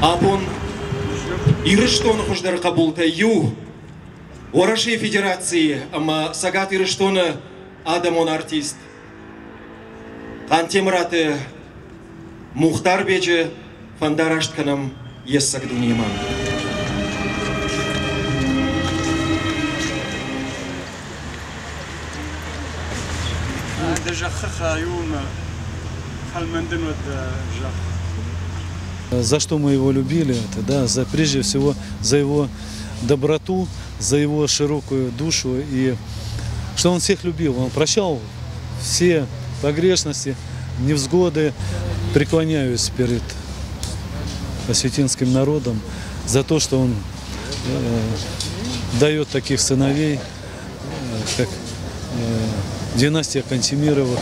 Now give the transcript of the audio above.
Апон ирыштон хуждар кабулта ю. Ораши федерации ама сагат ирыштоны адамон артист. Кантемраты Мухтар бече фандараштканам ессак дуниман. За что мы его любили, это, да, прежде всего за его доброту, за его широкую душу, и что он всех любил, он прощал все погрешности, невзгоды. Преклоняюсь перед осветинским народом за то, что он дает таких сыновей, как династия Кантемировых.